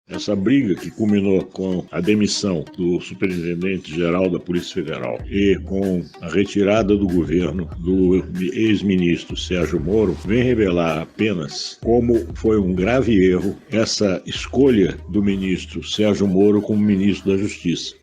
Essa briga que culminou com a demissão do superintendente-geral da Polícia Federal e com a retirada do governo do ex-ministro Sérgio Moro vem revelar apenas como foi um grave erro essa escolha do ministro Sérgio Moro como ministro da Justiça.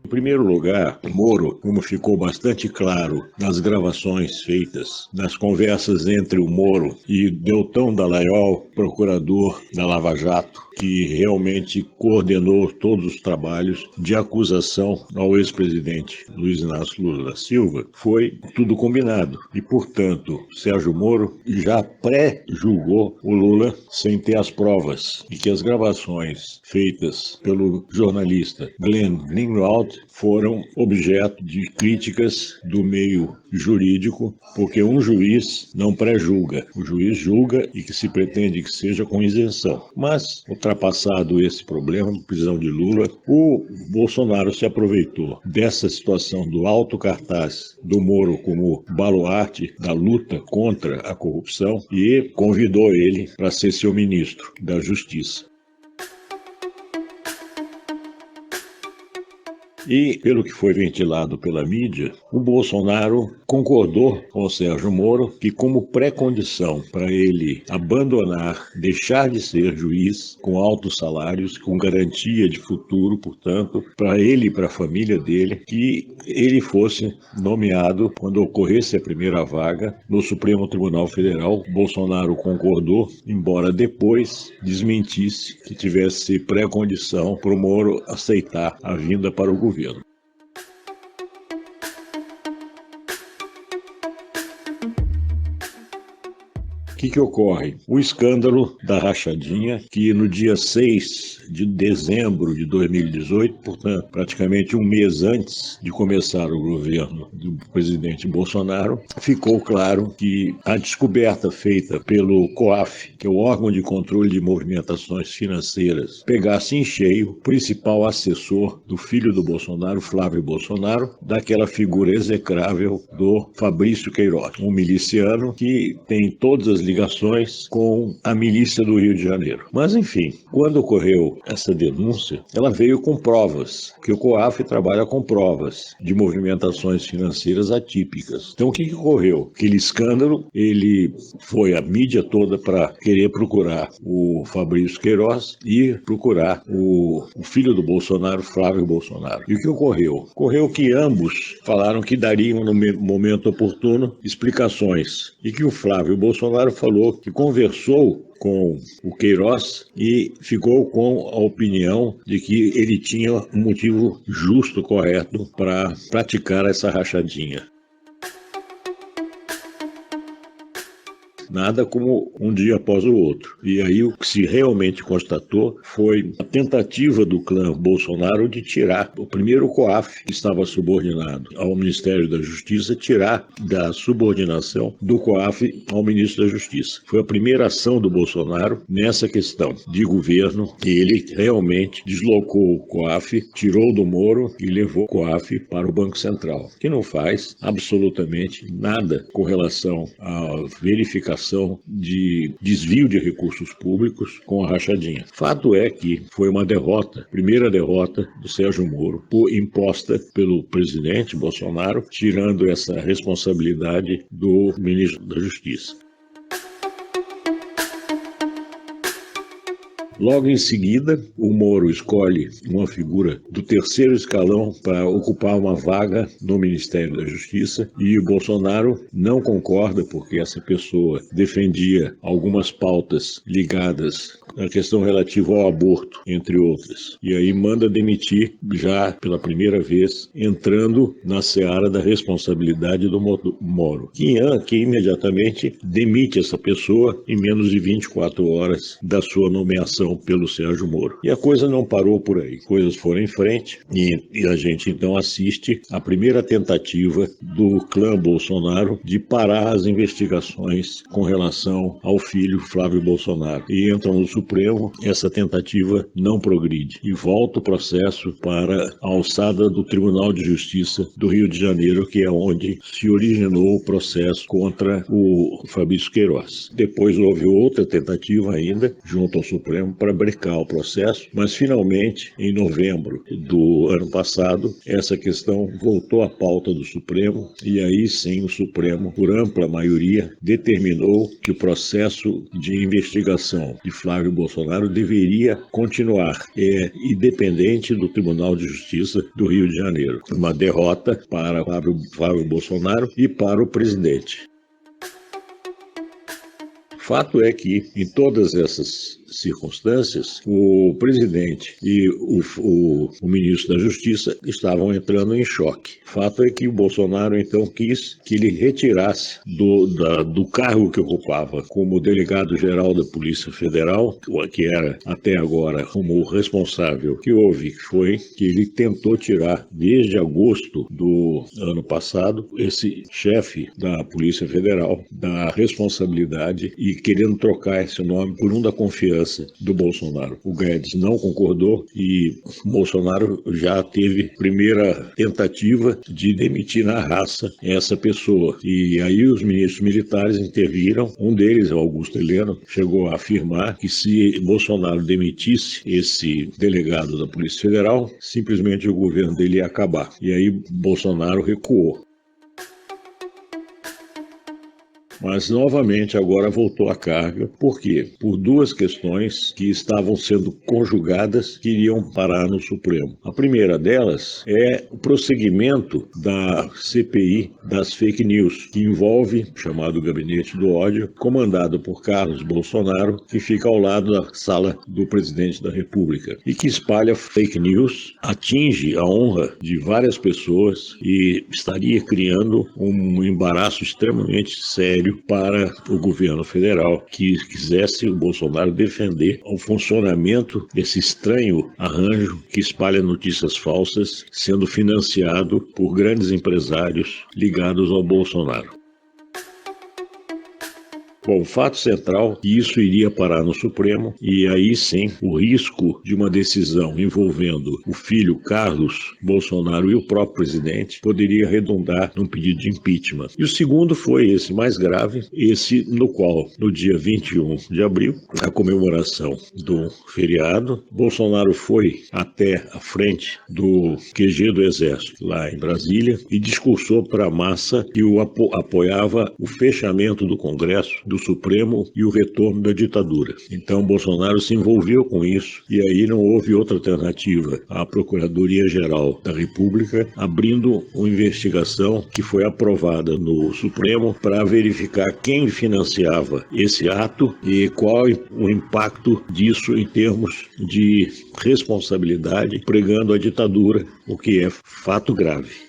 Em primeiro lugar, Moro, como ficou bastante claro nas gravações feitas, nas conversas entre o Moro e Deltan Dallagnol, procurador da Lava Jato, que realmente coordenou todos os trabalhos de acusação ao ex-presidente Luiz Inácio Lula da Silva, foi tudo combinado. E, portanto, Sérgio Moro já pré-julgou o Lula sem ter as provas. E que as gravações feitas pelo jornalista Glenn Greenwald foram objeto de críticas do meio jurídico, porque um juiz não pré-julga. O juiz julga e que se pretende que seja com isenção. Mas, ultrapassado esse problema, prisão de Lula, o Bolsonaro se aproveitou dessa situação do alto cartaz do Moro como baluarte da luta contra a corrupção e convidou ele para ser seu ministro da Justiça. E, pelo que foi ventilado pela mídia, o Bolsonaro concordou com o Sérgio Moro que, como pré-condição para ele abandonar, deixar de ser juiz com altos salários, com garantia de futuro, portanto, para ele e para a família dele, que ele fosse nomeado, quando ocorresse a primeira vaga, no Supremo Tribunal Federal. Bolsonaro concordou, embora depois desmentisse que tivesse pré-condição para o Moro aceitar a vinda para o governo. O que ocorre? O escândalo da rachadinha, que no dia 6 de dezembro de 2018, portanto, praticamente um mês antes de começar o governo do presidente Bolsonaro, ficou claro que a descoberta feita pelo COAF, que é o órgão de controle de movimentações financeiras, pegasse em cheio o principal assessor do filho do Bolsonaro, Flávio Bolsonaro, daquela figura execrável do Fabrício Queiroz, um miliciano que tem todas as ligações com a milícia do Rio de Janeiro. Mas, enfim, quando ocorreu essa denúncia, ela veio com provas, que o COAF trabalha com provas de movimentações financeiras atípicas. Então, o que ocorreu? Aquele escândalo, ele foi a mídia toda para querer procurar o Fabrício Queiroz e procurar o filho do Bolsonaro, Flávio Bolsonaro. E o que ocorreu? Ocorreu que ambos falaram que dariam, no momento oportuno, explicações. E que o Flávio Bolsonaro falou que conversou com o Queiroz e ficou com a opinião de que ele tinha um motivo justo, correto, para praticar essa rachadinha. Nada como um dia após o outro. E aí o que se realmente constatou foi a tentativa do clã Bolsonaro de tirar o primeiro COAF, que estava subordinado ao Ministério da Justiça, tirar da subordinação do COAF ao Ministro da Justiça. Foi a primeira ação do Bolsonaro nessa questão de governo, e ele realmente deslocou o COAF, tirou do Moro e levou o COAF para o Banco Central, que não faz absolutamente nada com relação à verificação de desvio de recursos públicos com a rachadinha. Fato é que foi uma derrota, primeira derrota do Sérgio Moro, imposta pelo presidente Bolsonaro, tirando essa responsabilidade do ministro da Justiça. Logo em seguida, o Moro escolhe uma figura do terceiro escalão para ocupar uma vaga no Ministério da Justiça e o Bolsonaro não concorda porque essa pessoa defendia algumas pautas ligadas à questão relativa ao aborto, entre outras. E aí manda demitir já pela primeira vez, entrando na seara da responsabilidade do Moro, que imediatamente demite essa pessoa em menos de 24 horas da sua nomeação destituição pelo Sérgio Moro. E a coisa não parou por aí. Coisas foram em frente e a gente então assiste à primeira tentativa do clã Bolsonaro de parar as investigações com relação ao filho Flávio Bolsonaro. E entra no Supremo, essa tentativa não progride e volta o processo para a alçada do Tribunal de Justiça do Rio de Janeiro, que é onde se originou o processo contra o Fabrício Queiroz. Depois houve outra tentativa ainda, junto ao Supremo, para brecar o processo, mas finalmente, em novembro do ano passado, essa questão voltou à pauta do Supremo e aí sim o Supremo, por ampla maioria, determinou que o processo de investigação de Flávio Bolsonaro deveria continuar, independente do Tribunal de Justiça do Rio de Janeiro. Uma derrota para Flávio Bolsonaro e para o presidente. Fato é que, em todas essas circunstâncias, o presidente e o ministro da Justiça estavam entrando em choque. Fato é que o Bolsonaro, então, quis que ele retirasse do cargo que ocupava como delegado-geral da Polícia Federal, que era até agora como responsável, que foi que ele tentou tirar, desde agosto do ano passado, esse chefe da Polícia Federal da responsabilidade e querendo trocar esse nome por um da confiança do Bolsonaro. O Guedes não concordou e Bolsonaro já teve primeira tentativa de demitir na raça essa pessoa. E aí os ministros militares interviram. Um deles, Augusto Heleno, chegou a afirmar que se Bolsonaro demitisse esse delegado da Polícia Federal, simplesmente o governo dele ia acabar. E aí Bolsonaro recuou. Mas, novamente, agora voltou à carga. Por quê? Por duas questões que estavam sendo conjugadas que iriam parar no Supremo. A primeira delas é o prosseguimento da CPI das fake news, que envolve o chamado Gabinete do Ódio, comandado por Carlos Bolsonaro, que fica ao lado da sala do presidente da República, e que espalha fake news, atinge a honra de várias pessoas e estaria criando um embaraço extremamente sério para o governo federal, que quisesse o Bolsonaro defender o funcionamento desse estranho arranjo que espalha notícias falsas, sendo financiado por grandes empresários ligados ao Bolsonaro. Bom, o fato central é que isso iria parar no Supremo e aí sim o risco de uma decisão envolvendo o filho Carlos Bolsonaro e o próprio presidente poderia redundar num pedido de impeachment. E o segundo foi esse mais grave, esse no qual, no dia 21 de abril, a comemoração do feriado, Bolsonaro foi até a frente do QG do Exército, lá em Brasília, e discursou para a massa que o apoiava o fechamento do Congresso, do Supremo e o retorno da ditadura. Então Bolsonaro se envolveu com isso e aí não houve outra alternativa. A Procuradoria-Geral da República abrindo uma investigação que foi aprovada no Supremo para verificar quem financiava esse ato e qual o impacto disso em termos de responsabilidade, pregando a ditadura, o que é fato grave.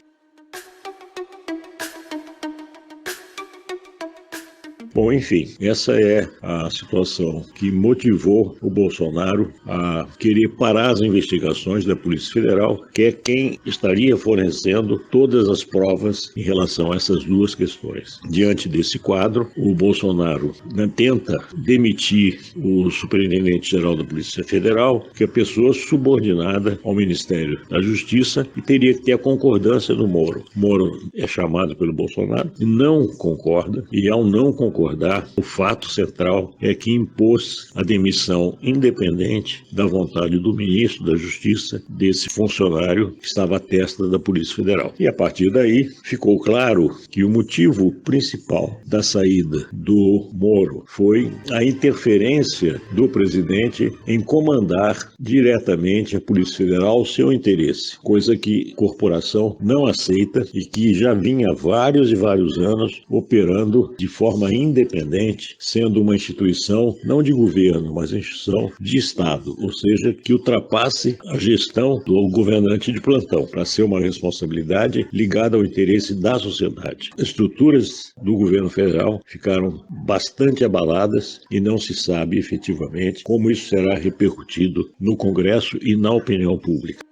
Bom, enfim, essa é a situação que motivou o Bolsonaro a querer parar as investigações da Polícia Federal, que é quem estaria fornecendo todas as provas em relação a essas duas questões. Diante desse quadro, o Bolsonaro tenta demitir o superintendente-geral da Polícia Federal, que é pessoa subordinada ao Ministério da Justiça e teria que ter a concordância do Moro. Moro é chamado pelo Bolsonaro e não concorda, e ao não concordar, o fato central é que impôs a demissão independente da vontade do ministro da Justiça, desse funcionário que estava à testa da Polícia Federal. E a partir daí ficou claro que o motivo principal da saída do Moro foi a interferência do presidente em comandar diretamente a Polícia Federal ao seu interesse, coisa que a corporação não aceita e que já vinha há vários e vários anos operando de forma independente independente, sendo uma instituição não de governo, mas uma instituição de Estado, ou seja, que ultrapasse a gestão do governante de plantão, para ser uma responsabilidade ligada ao interesse da sociedade. As estruturas do governo federal ficaram bastante abaladas e não se sabe efetivamente como isso será repercutido no Congresso e na opinião pública.